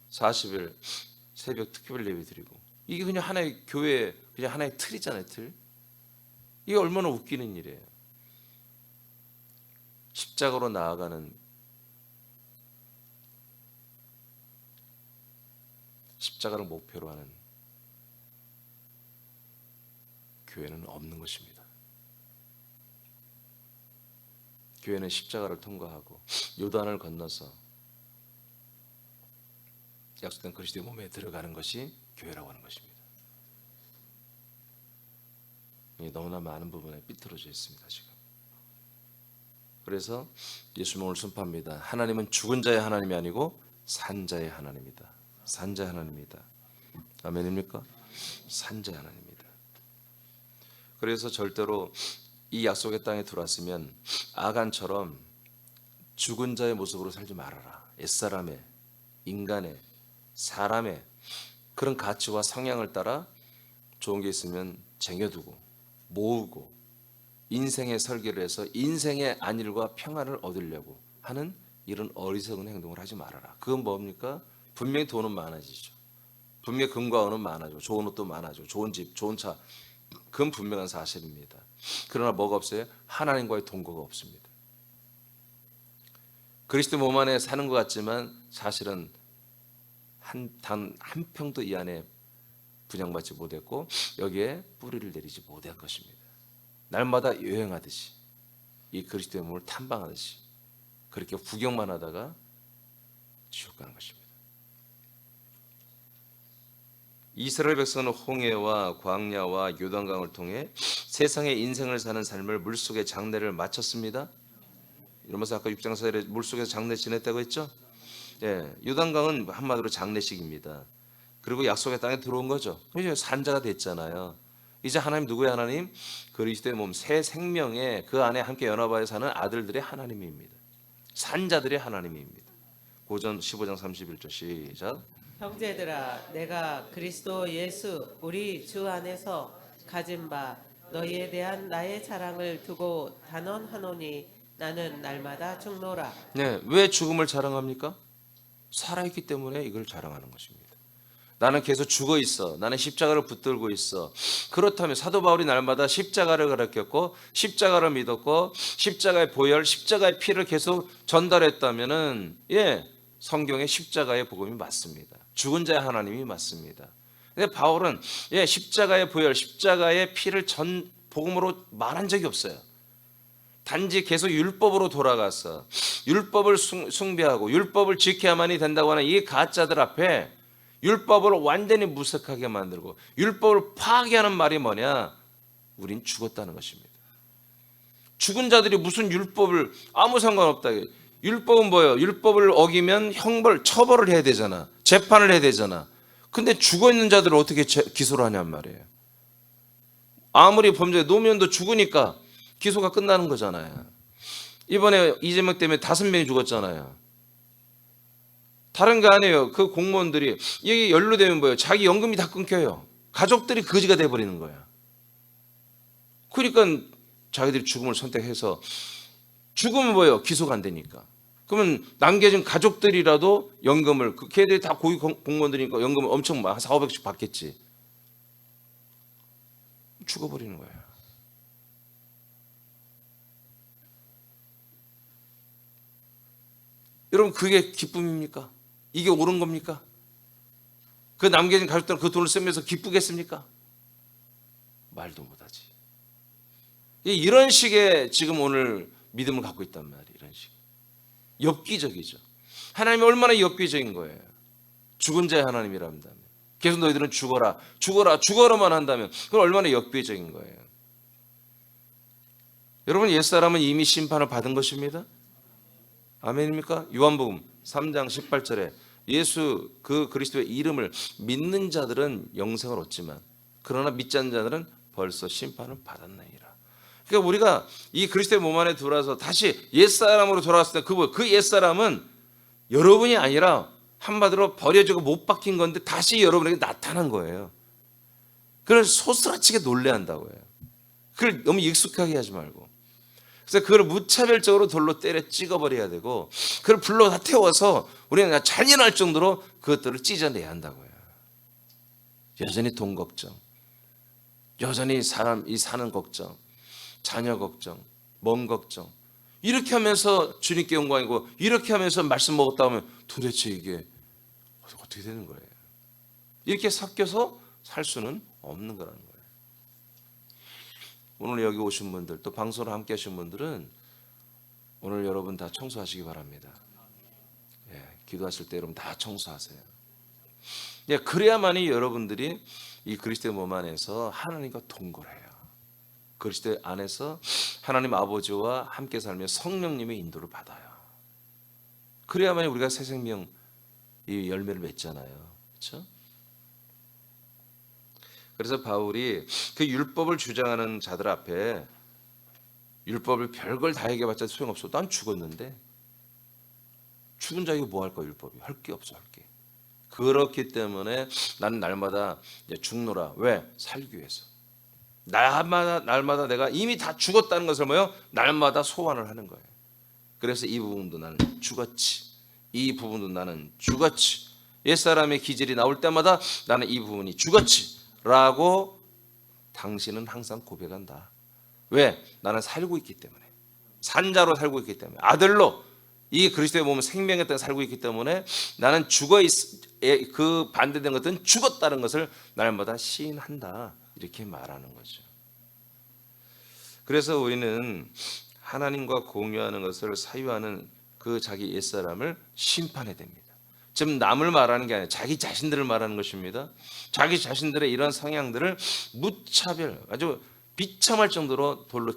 40일 새벽 특별 예배 드리고 이게 그냥 하나의 교회 그냥 하나의 틀이잖아요. 틀. 이게 얼마나 웃기는 일이에요. 십자가로 나아가는 십자가를 목표로 하는 교회는 없는 것입니다. 교회는 십자가를 통과하고 요단을 건너서 약속된 그리스도의 몸에 들어가는 것이 교회라고 하는 것입니다. 너무나 많은 부분에 삐뚤어져 있습니다. 지금 그래서 예수님은 오늘 선포합니다. 하나님은 죽은 자의 하나님이 아니고 산 자의 하나님이다. 산 자의 하나님이다. 아멘입니까? 산 자의 하나님이다. 그래서 절대로 이 약속의 땅에 들어왔으면 아간처럼 죽은 자의 모습으로 살지 말아라. 옛사람의, 인간의, 사람의 그런 가치와 성향을 따라 좋은 게 있으면 쟁여두고 모으고 인생의 설계를 해서 인생의 안일과 평안을 얻으려고 하는 이런 어리석은 행동을 하지 말아라. 그건 뭡니까? 분명히 돈은 많아지죠. 분명히 금과 은은 많아지고 좋은 옷도 많아지고 좋은 집, 좋은 차, 그건 분명한 사실입니다. 그러나 뭐가 없어요? 하나님과의 동거가 없습니다. 그리스도 몸 안에 사는 것 같지만 사실은 단 한 평도 이 안에 분양받지 못했고 여기에 뿌리를 내리지 못한 것입니다. 날마다 여행하듯이 이 그리스도의 몸을 탐방하듯이 그렇게 구경만 하다가 지옥 가는 것입니다. 이스라엘 백성은 홍해와 광야와 요단강을 통해 세상의 인생을 사는 삶을 물속의 장례를 마쳤습니다. 이러면서 아까 6장 4절에 물속에서 장례 지냈다고 했죠? 예, 요단강은 한마디로 장례식입니다. 그리고 약속의 땅에 들어온 거죠. 이제 산자가 됐잖아요. 이제 하나님 누구의 하나님? 그리스도의 몸 새 생명에 그 안에 함께 연합하여 사는 아들들의 하나님입니다. 산자들의 하나님입니다. 고전 15장 31절 시작. 형제들아, 내가 그리스도 예수 우리 주 안에서 가진 바 너희에 대한 나의 자랑을 두고 단언하노니 나는 날마다 죽노라. 네, 왜 죽음을 자랑합니까? 살아있기 때문에 이걸 자랑하는 것입니다. 나는 계속 죽어 있어. 나는 십자가를 붙들고 있어. 그렇다면 사도 바울이 날마다 십자가를 가르쳤고 십자가를 믿었고 십자가의 보혈, 십자가의 피를 계속 전달했다면은 성경의 십자가의 복음이 맞습니다. 죽은 자의 하나님이 맞습니다. 근데 바울은 십자가의 보혈, 십자가의 피를 복음으로 말한 적이 없어요. 단지 계속 율법으로 돌아가서 율법을 숭배하고 율법을 지켜야만이 된다고 하는 이 가짜들 앞에 율법을 완전히 무색하게 만들고 율법을 파괴하는 말이 뭐냐? 우린 죽었다는 것입니다. 죽은 자들이 무슨 율법을 아무 상관없다. 율법은 뭐예요? 율법을 어기면 형벌, 처벌을 해야 되잖아. 재판을 해야 되잖아. 근데 죽어 있는 자들을 어떻게 기소를 하냔 말이에요. 아무리 범죄 노무현도 죽으니까 기소가 끝나는 거잖아요. 이번에 이재명 때문에 5명이 죽었잖아요. 다른 게 아니에요. 그 공무원들이 여기 연루되면 뭐예요? 자기 연금이 다 끊겨요. 가족들이 거지가 돼버리는 거야. 그러니까 자기들이 죽음을 선택해서 죽으면 뭐예요? 기소가 안 되니까. 그러면 남겨진 가족들이라도 연금을 걔들이 다 고위 공무원들이니까 연금을 엄청 한 400~500씩 받겠지. 죽어버리는 거예요. 여러분 그게 기쁨입니까? 이게 옳은 겁니까? 그 남겨진 가족들은 그 돈을 쓰면서 기쁘겠습니까? 말도 못하지. 이런 식의 지금 오늘 믿음을 갖고 있단 말이에요. 이런 식. 엽기적이죠. 하나님이 얼마나 엽기적인 거예요. 죽은 자의 하나님이라 한다면 계속 너희들은 죽어라 죽어라 죽어라만 한다면 그건 얼마나 엽기적인 거예요. 여러분 옛사람은 이미 심판을 받은 것입니다. 아멘입니까? 요한복음 3장 18절에 예수 그 그리스도의 이름을 믿는 자들은 영생을 얻지만 그러나 믿지 않는 자들은 벌써 심판을 받았나이다. 그러니까 우리가 이 그리스도의 몸 안에 들어와서 다시 옛사람으로 돌아왔을 때 그 옛사람은 여러분이 아니라 한마디로 버려지고 못 박힌 건데 다시 여러분에게 나타난 거예요. 그걸 소스라치게 놀래한다고요. 그걸 너무 익숙하게 하지 말고 그래서 그걸 무차별적으로 돌로 때려 찍어버려야 되고 그걸 불로 다 태워서 우리는 잔인할 정도로 그것들을 찢어내야 한다고요. 여전히 돈 걱정, 여전히 사람이 사는 걱정, 자녀 걱정, 몸 걱정 이렇게 하면서 주님께 영광이고 이렇게 하면서 말씀 먹었다 하면 도대체 이게 어떻게 되는 거예요? 이렇게 섞여서 살 수는 없는 거라는 거예요. 오늘 여기 오신 분들 또 방송을 함께 하신 분들은 오늘 여러분 다 청소하시기 바랍니다. 기도하실 때 여러분 다 청소하세요. 그래야만이 여러분들이 이 그리스도의 몸 안에서 하나님과 동거해요. 그리스도 안에서 하나님 아버지와 함께 살며 성령님의 인도를 받아요. 그래야만 우리가 새 생명 이 열매를 맺잖아요. 그렇죠? 그래서 바울이 그 율법을 주장하는 자들 앞에 율법을 별걸 다 얘기해봤자 소용없어. 난 죽었는데 죽은 자에게 뭐 할 거야 율법이. 할 게 없어 할 게. 그렇기 때문에 나는 날마다 죽노라. 왜? 살기 위해서. 날마다 내가 이미 다 죽었다는 것을 뭐요? 날마다 소환을 하는 거예요. 그래서 이 부분도 나는 죽었지. 이 부분도 나는 죽었지. 옛사람의 기질이 나올 때마다 나는 이 부분이 죽었지 라고 당신은 항상 고백한다. 왜? 나는 살고 있기 때문에. 산자로 살고 있기 때문에. 아들로 이 그리스도의 몸은 생명의 땅에 살고 있기 때문에 나는 그 반대된 것들은 죽었다는 것을 날마다 시인한다. 이렇게 말하는 거죠. 그래서 우리는 하나님과 공유하는 것을 사유하는 그 자기 옛사람을 심판해야 됩니다. 지금 남을 말하는 게 아니라 자기 자신들을 말하는 것입니다. 자기 자신들의 이런 성향들을 무차별 아주 비참할 정도로 돌로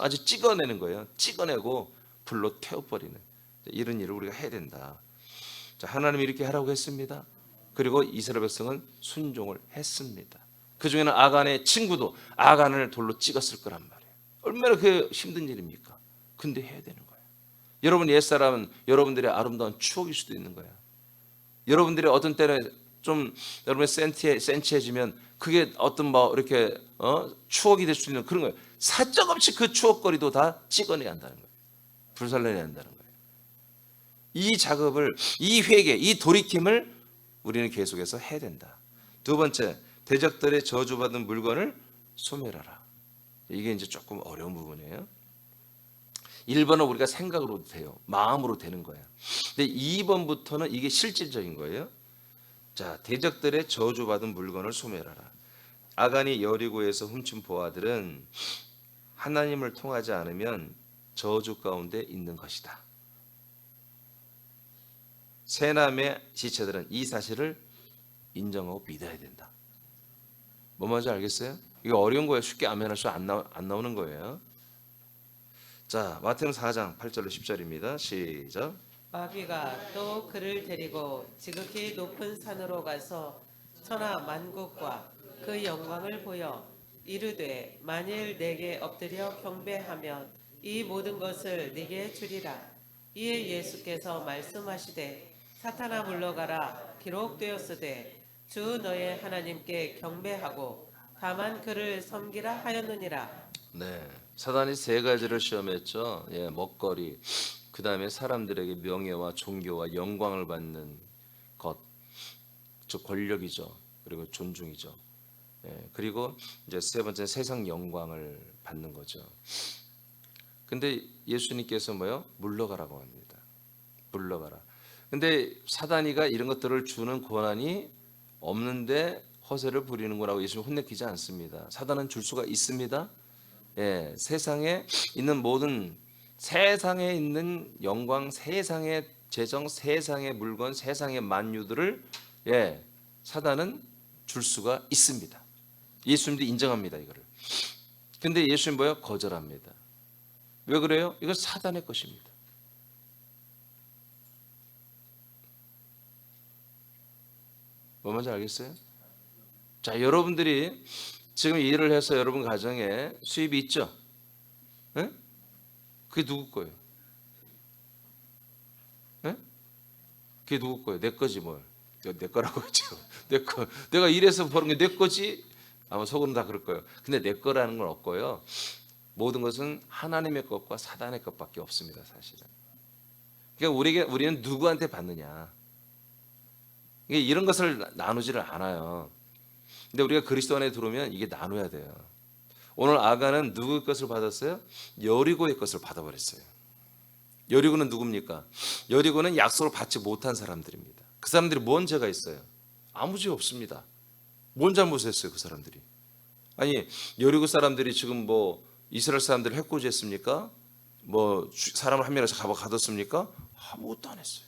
아주 찍어내는 거예요. 찍어내고 불로 태워버리는 이런 일을 우리가 해야 된다. 자, 하나님이 이렇게 하라고 했습니다. 그리고 이스라엘 백성은 순종을 했습니다. 그 중에는 아간의 친구도 아간을 돌로 찍었을 거란 말이에요. 얼마나 그 힘든 일입니까? 근데 해야 되는 거예요. 여러분 옛사람은 여러분들의 아름다운 추억일 수도 있는 거예요. 여러분들이 어떤 때는 좀 여러분의 센치해지면 그게 어떤 뭐 이렇게 추억이 될 수 있는 그런 거예요. 사정없이 그 추억거리도 다 찍어내야 한다는 거예요. 불살라내야 한다는 거예요. 이 작업을, 이 회개, 이 돌이킴을 우리는 계속해서 해야 된다. 두 번째, 대적들의 저주받은 물건을 소멸하라. 이게 이제 조금 어려운 부분이에요. 1번은 우리가 생각으로도 돼요. 마음으로 되는 거예요. 근데 2번부터는 이게 실질적인 거예요. 자, 대적들의 저주받은 물건을 소멸하라. 아간이 여리고에서 훔친 보화들은 하나님을 통하지 않으면 저주 가운데 있는 것이다. 세남의 지체들은 이 사실을 인정하고 믿어야 된다. 뭔 말인지 알겠어요? 이거 어려운 거예요. 쉽게 아멘할 안 나오는 거예요. 자, 마태복음 4장 8절로 10절입니다. 시작. 마귀가 또 그를 데리고 지극히 높은 산으로 가서 천하 만국과 그 영광을 보여 이르되 만일 내게 엎드려 경배하면 이 모든 것을 네게 주리라. 이에 예수께서 말씀하시되 사탄아 물러가라. 기록되었으되 주 너의 하나님께 경배하고 다만 그를 섬기라 하였느니라. 네, 사단이 세 가지를 시험했죠. 예, 먹거리, 그 다음에 사람들에게 명예와 존경과 영광을 받는 것, 즉 권력이죠. 그리고 존중이죠. 예, 그리고 이제 세 번째 세상 영광을 받는 거죠. 근데 예수님께서 뭐요? 물러가라고 합니다. 물러가라. 근데 사단이가 이런 것들을 주는 권한이 없는데 허세를 부리는 거라고 예수님 혼내키지 않습니다. 사단은 줄 수가 있습니다. 예, 세상에 있는 모든 세상에 있는 영광, 세상의 재정, 세상의 물건, 세상의 만유들을 사단은 줄 수가 있습니다. 예수님도 인정합니다 이거를. 근데 예수님 뭐요? 거절합니다. 왜 그래요? 이건 사단의 것입니다. 뭐 뭔지 알겠어요? 자, 여러분들이 지금 일을 해서 여러분 가정에 수입이 있죠? 네? 그게 누구 거예요? 네? 그게 누구 거예요? 내 거지 뭘? 내 거라고 했죠. 내 거. 내가 일해서 버는 게 내 거지? 아마 속으로는 다 그럴 거예요. 근데 내 거라는 건 없고요. 모든 것은 하나님의 것과 사단의 것밖에 없습니다, 사실은. 그러니까 우리는 누구한테 받느냐? 이런 것을 나누지를 않아요. 근데 우리가 그리스도 안에 들어오면 이게 나눠야 돼요. 오늘 아간은 누구의 것을 받았어요? 여리고의 것을 받아버렸어요. 여리고는 누굽니까? 여리고는 약속을 받지 못한 사람들입니다. 그 사람들이 뭔 죄가 있어요? 아무 죄 없습니다. 뭔 잘못했어요, 그 사람들이? 아니, 여리고 사람들이 지금 뭐 이스라엘 사람들을 해코지했습니까? 뭐 사람을 한 명씩 가뒀습니까? 아무것도 안 했어요.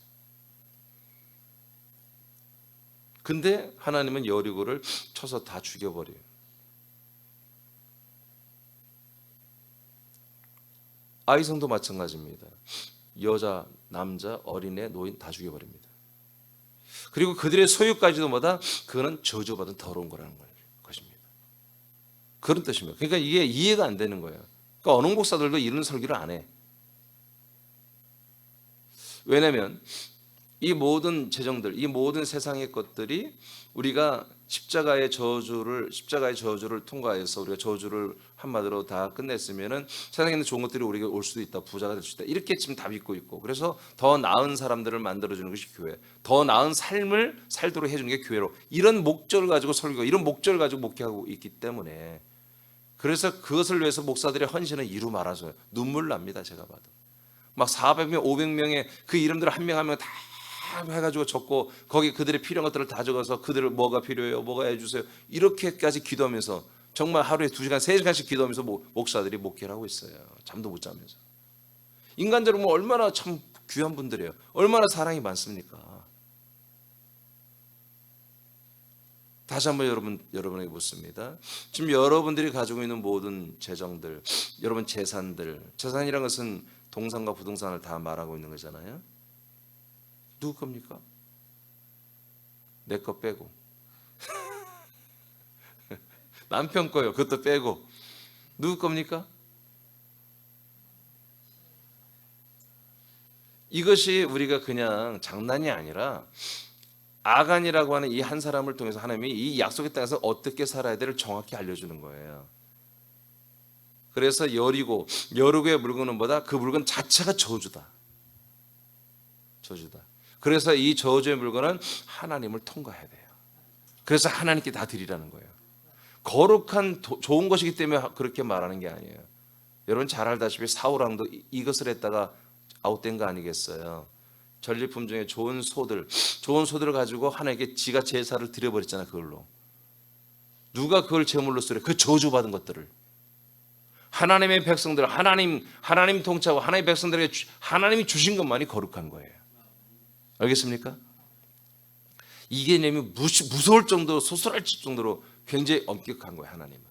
근데 하나님은 여리고를 쳐서 다 죽여버려요. 아이성도 마찬가지입니다. 여자, 남자, 어린애, 노인 다 죽여버립니다. 그리고 그들의 소유까지도 뭐다? 그거는 저주받은 더러운 거라는 것입니다. 그런 뜻입니다. 그러니까 이게 이해가 안 되는 거예요. 그러니까 어느 목사들도 이런 설교를 안 해. 왜냐하면 이 모든 재정들, 이 모든 세상의 것들이 우리가 십자가의 저주를 통과해서 우리가 저주를 한마디로 다 끝냈으면은 세상에 있는 좋은 것들이 우리에게 올 수도 있다, 부자가 될 수 있다, 이렇게 지금 다 믿고 있고, 그래서 더 나은 사람들을 만들어주는 것이 교회, 더 나은 삶을 살도록 해주는 게 교회로, 이런 목적을 가지고 설교, 이런 목적을 가지고 목회하고 있기 때문에, 그래서 그것을 위해서 목사들의 헌신은 이루 말아줘요. 눈물 납니다. 제가 봐도 막 400명, 500명의 그 이름들을 한 명 한 명 다 해가지고 적고, 거기 그들의 필요한 것들을 다 적어서 그들을 뭐가 필요해요, 뭐가 해주세요, 이렇게까지 기도하면서 정말 하루에 2시간, 3시간씩 기도하면서 목사들이 목회를 하고 있어요. 잠도 못 자면서. 인간적으로 뭐 얼마나 참 귀한 분들이에요. 얼마나 사랑이 많습니까? 다시 한번 여러분에게 묻습니다. 지금 여러분들이 가지고 있는 모든 재정들, 여러분 재산이란 것은 동산과 부동산을 다 말하고 있는 거잖아요. 누구 겁니까? 내 거 빼고 남편 거요, 그것도 빼고. 누구 겁니까? 이것이 우리가 그냥 장난이 아니라 아간이라고 하는 이 한 사람을 통해서 하나님이 이 약속의 땅에서 어떻게 살아야 될을 정확히 알려주는 거예요. 그래서 여리고의 물건은 뭐다? 그 물건 자체가 저주다. 그래서 이 저주의 물건은 하나님을 통과해야 돼요. 그래서 하나님께 다 드리라는 거예요. 거룩한 좋은 것이기 때문에 그렇게 말하는 게 아니에요. 여러분 잘 알다시피 사울왕도 이것을 했다가 아웃된 거 아니겠어요? 전리품 중에 좋은 소들을 가지고 하나님께 지가 제사를 드려버렸잖아요. 그걸로. 누가 그걸 제물로 쓰래? 그 저주받은 것들을. 하나님의 백성들, 하나님 통치하고 하나님의 백성들에게 하나님이 주신 것만이 거룩한 거예요. 알겠습니까? 이 개념이 무서울 정도로, 소설할 정도로 굉장히 엄격한 거예요. 하나님은.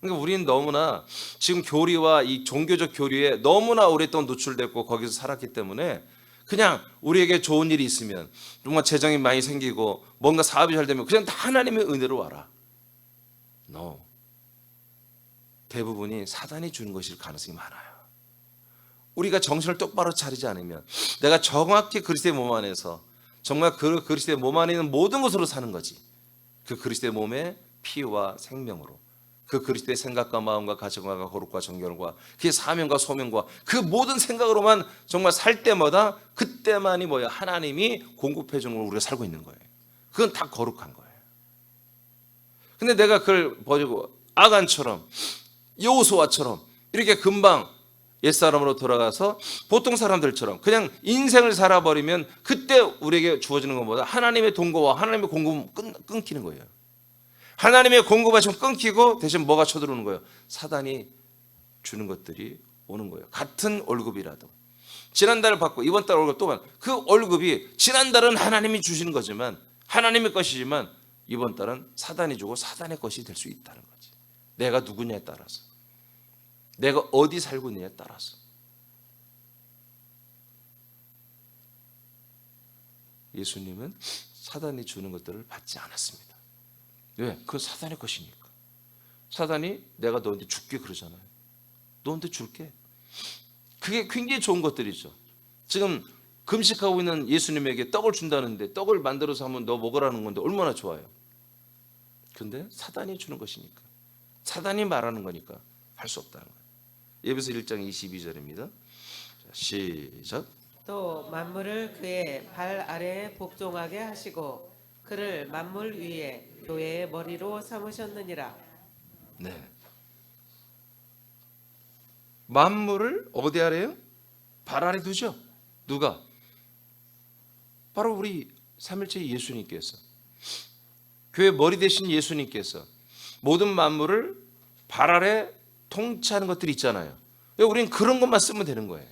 그러니까 우리는 너무나 지금 교리와 이 종교적 교리에 너무나 오랫동안 노출됐고 거기서 살았기 때문에, 그냥 우리에게 좋은 일이 있으면, 정말 재정이 많이 생기고 뭔가 사업이 잘 되면 그냥 다 하나님의 은혜로 와라. No. 대부분이 사단이 주는 것일 가능성이 많아요. 우리가 정신을 똑바로 차리지 않으면, 내가 정확히 그리스도의 몸 안에서 정말 그 그리스도의 몸 안에 있는 모든 것으로 사는 거지. 그 그리스도의 몸의 피와 생명으로, 그 그리스도의 생각과 마음과 가정과 거룩과 정결과 그의 사명과 소명과 그 모든 생각으로만 정말 살 때마다, 그때만이 뭐야? 하나님이 공급해 주는 걸 우리가 살고 있는 거예요. 그건 다 거룩한 거예요. 근데 내가 그걸 버리고 아간처럼, 여호수아처럼 이렇게 금방 옛사람으로 돌아가서 보통 사람들처럼 그냥 인생을 살아버리면, 그때 우리에게 주어지는 것보다 하나님의 동거와 하나님의 공급은 끊기는 거예요. 하나님의 공급하시면 끊기고, 대신 뭐가 쳐들어오는 거예요? 사단이 주는 것들이 오는 거예요. 같은 월급이라도 지난달 받고 이번 달 월급 또 받고, 그 월급이 지난달은 하나님이 주시는 거지만, 하나님의 것이지만, 이번 달은 사단이 주고 사단의 것이 될 수 있다는 거지. 내가 누구냐에 따라서, 내가 어디 살고 있느냐에 따라서. 예수님은 사단이 주는 것들을 받지 않았습니다. 왜? 그건 사단의 것이니까. 사단이 내가 너한테 줄게 그러잖아요. 너한테 줄게. 그게 굉장히 좋은 것들이죠. 지금 금식하고 있는 예수님에게 떡을 준다는데, 떡을 만들어서 하면 너 먹으라는 건데 얼마나 좋아요. 근데 사단이 주는 것이니까, 사단이 말하는 거니까 할 수 없다는 거예요. 에베소 1장 22절입니다. 시작. 또 만물을 그의 발 아래에 복종하게 하시고 그를 만물 위에 교회의 머리로 삼으셨느니라. 네. 만물을 어디 아래요? 발 아래 두죠. 누가? 바로 우리 삼일째 예수님께서, 교회 머리 대신 예수님께서 모든 만물을 발 아래 통치하는 것들이 있잖아요. 우리는 그런 것만 쓰면 되는 거예요.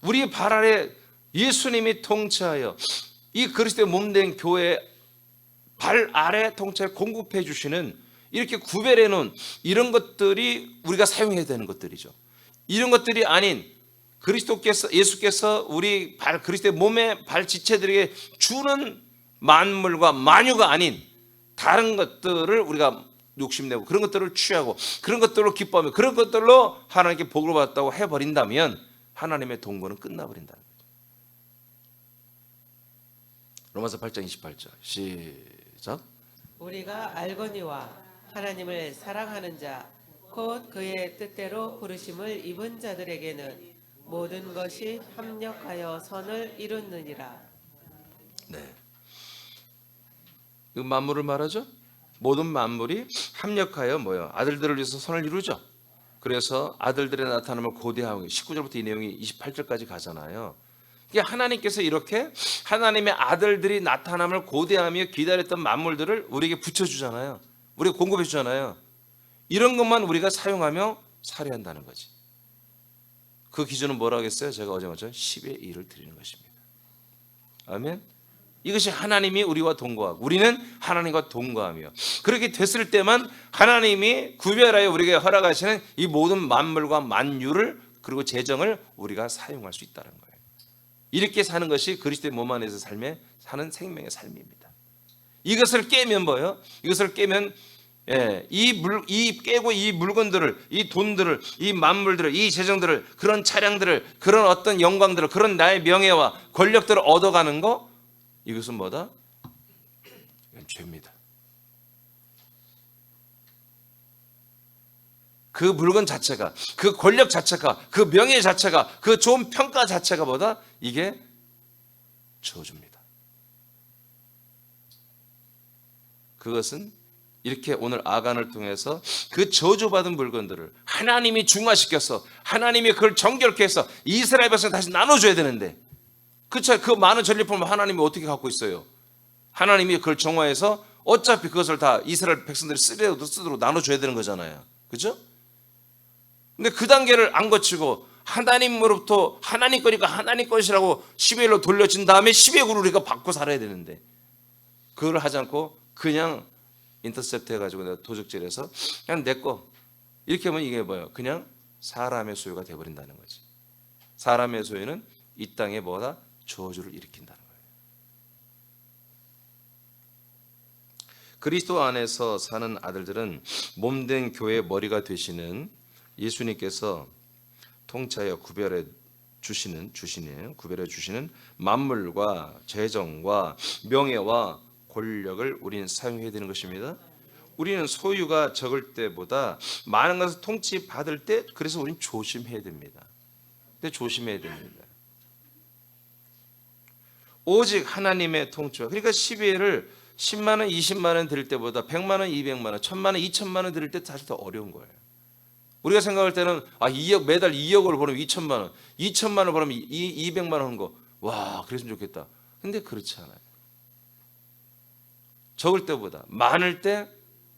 우리 발 아래 예수님이 통치하여 이 그리스도의 몸된 교회 발 아래 통치에 공급해 주시는 이렇게 구별해 놓은 이런 것들이 우리가 사용해야 되는 것들이죠. 이런 것들이 아닌 예수께서 우리 그리스도의 몸의 발지체들에게 주는 만물과 만유가 아닌 다른 것들을 우리가 욕심내고 그런 것들을 취하고 그런 것들로 기뻐하며 그런 것들로 하나님께 복을 받았다고 해버린다면 하나님의 동거는 끝나버린다는 거죠. 로마서 8장 28절 시작. 우리가 알거니와 하나님을 사랑하는 자 곧 그의 뜻대로 부르심을 입은 자들에게는 모든 것이 합력하여 선을 이루느니라. 네. 그 만물을 말하죠. 모든 만물이 합력하여 뭐요? 아들들을 위해서 선을 이루죠. 그래서 아들들의 나타남을 고대하고 19절부터 이 내용이 28절까지 가잖아요. 이게 하나님께서 이렇게 하나님의 아들들이 나타남을 고대하며 기다렸던 만물들을 우리에게 붙여주잖아요. 우리가 공급해 주잖아요. 이런 것만 우리가 사용하며 살아야 한다는 거지. 그 기준은 뭐라고 했어요? 제가 어제 말했죠. 10의 1을 드리는 것입니다. 아멘. 이것이 하나님이 우리와 동거하고 우리는 하나님과 동거하며 그렇게 됐을 때만 하나님이 구별하여 우리에게 허락하시는 이 모든 만물과 만유를 그리고 재정을 우리가 사용할 수 있다는 거예요. 이렇게 사는 것이 그리스도의 몸 안에서 사는 생명의 삶입니다. 이것을 깨면 뭐예요? 이것을 깨면 이 깨고 이 물건들을, 이 돈들을, 이 만물들을, 이 재정들을, 그런 차량들을, 그런 어떤 영광들을, 그런 나의 명예와 권력들을 얻어가는 거, 이것은 뭐다? 이건 죄입니다. 그 물건 자체가, 그 권력 자체가, 그 명예 자체가, 그 좋은 평가 자체가 뭐다? 이게 저주입니다. 그것은 이렇게 오늘 아간을 통해서 그 저주받은 물건들을 하나님이 중화시켜서 하나님이 그걸 정결케 해서 이스라엘 백성 다시 나눠줘야 되는데 그렇죠. 그 많은 전리품을 하나님이 어떻게 갖고 있어요? 하나님이 그걸 정화해서 어차피 그것을 다 이스라엘 백성들이 쓰도록 나눠줘야 되는 거잖아요. 그렇죠? 근데 그 단계를 안 거치고 하나님으로부터 하나님 거니까 하나님 것이라고 10의 1로 돌려진 다음에 10의 9를 우리가 받고 살아야 되는데 그걸 하지 않고 그냥 인터셉트 해가지고 내가 도적질해서 그냥 내 거 이렇게 하면 이게 뭐예요? 그냥 사람의 소유가 돼버린다는 거지. 사람의 소유는 이 땅에 뭐다? 저주를 일으킨다는 거예요. 그리스도 안에서 사는 아들들은 몸된 교회의 머리가 되시는 예수님께서 통차여 구별해 주시는 만물과 재정과 명예와 권력을 우리는 사용해야 되는 것입니다. 우리는 소유가 적을 때보다 많은 것을 통치받을 때 그래서 우리는 조심해야 됩니다. 조심해야 됩니다. 오직 하나님의 통치와 그러니까 12회를 10만 원, 20만 원 드릴 때보다 100만 원, 200만 원, 1000만 원, 2000만 원 드릴 때 사실 더 어려운 거예요. 우리가 생각할 때는 2억 매달 2억을 벌면 2천만 원, 2천만 원 벌면 200만 원 하는 거. 와, 그랬으면 좋겠다. 근데 그렇지 않아요. 적을 때보다 많을 때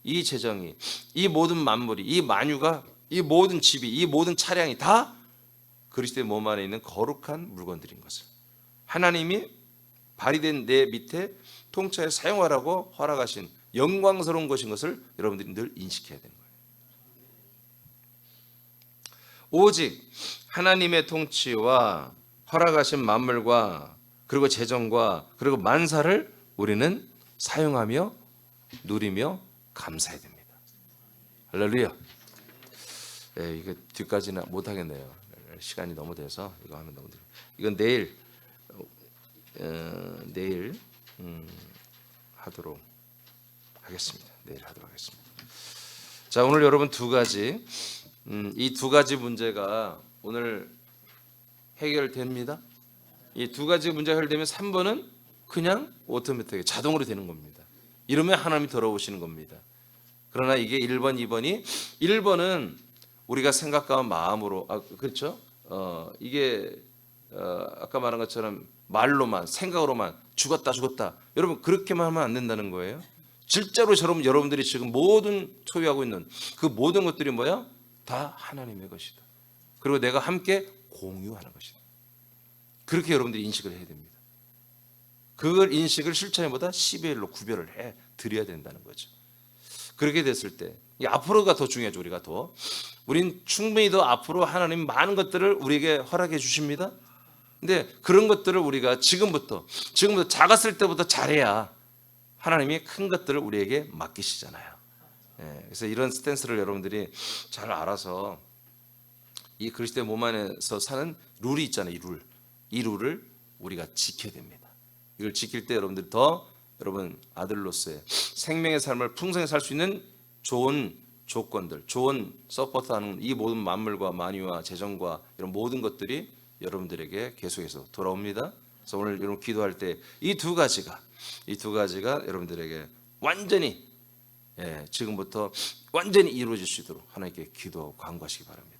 이 재정이, 이 모든 만물이, 이 만유가, 이 모든 집이, 이 모든 차량이 다 그리스도의 몸 안에 있는 거룩한 물건들인 것을 하나님이 발휘된 내 밑에 통째에 사용하라고 허락하신 영광스러운 것인 것을 여러분들이 늘 인식해야 되는 거예요. 오직 하나님의 통치와 허락하신 만물과 그리고 재정과 그리고 만사를 우리는 사용하며 누리며 감사해야 됩니다. 할렐루야. 네, 이거 뒤까지는 못 하겠네요. 시간이 너무 돼서 이거 하면 너무 이건 내일 하도록 하겠습니다. 내일 하도록 하겠습니다. 자, 오늘 여러분 두 가지 이 두 가지 문제가 오늘 해결됩니다. 이 두 가지 문제가 해결되면 3번은 그냥 오토매틱하게 자동으로 되는 겁니다. 이러면 하나님이 돌아오시는 겁니다. 그러나 이게 1번, 2번이 1번은 우리가 생각과 마음으로 그렇죠? 이게 아까 말한 것처럼 말로만 생각으로만 죽었다 여러분 그렇게만 하면 안 된다는 거예요. 실제로 여러분들이 지금 모든 소유하고 있는 그 모든 것들이 뭐야? 다 하나님의 것이다. 그리고 내가 함께 공유하는 것이다. 그렇게 여러분들이 인식을 해야 됩니다. 그걸 인식을 실천보다 10의 1로 구별을 해 드려야 된다는 거죠. 그렇게 됐을 때 이 앞으로가 더 중요하죠. 우리가 더 우린 충분히 더 앞으로 하나님 많은 것들을 우리에게 허락해 주십니다. 근데 그런 것들을 우리가 지금부터 작았을 때부터 잘해야 하나님이 큰 것들을 우리에게 맡기시잖아요. 그래서 이런 스탠스를 여러분들이 잘 알아서 이 그리스도의 몸 안에서 사는 룰이 있잖아요. 이 룰을 우리가 지켜야 됩니다. 이걸 지킬 때 여러분들이 더 여러분 아들로서의 생명의 삶을 풍성히 살 수 있는 좋은 조건들, 좋은 서포트하는 이 모든 만물과 만유와 재정과 이런 모든 것들이 여러분들에게 계속해서 돌아옵니다. 그래서 오늘 여러분 기도할 때 이 두 가지가 여러분들에게 완전히 지금부터 완전히 이루어질 수 있도록 하나님께 기도하고 간구하시기 바랍니다.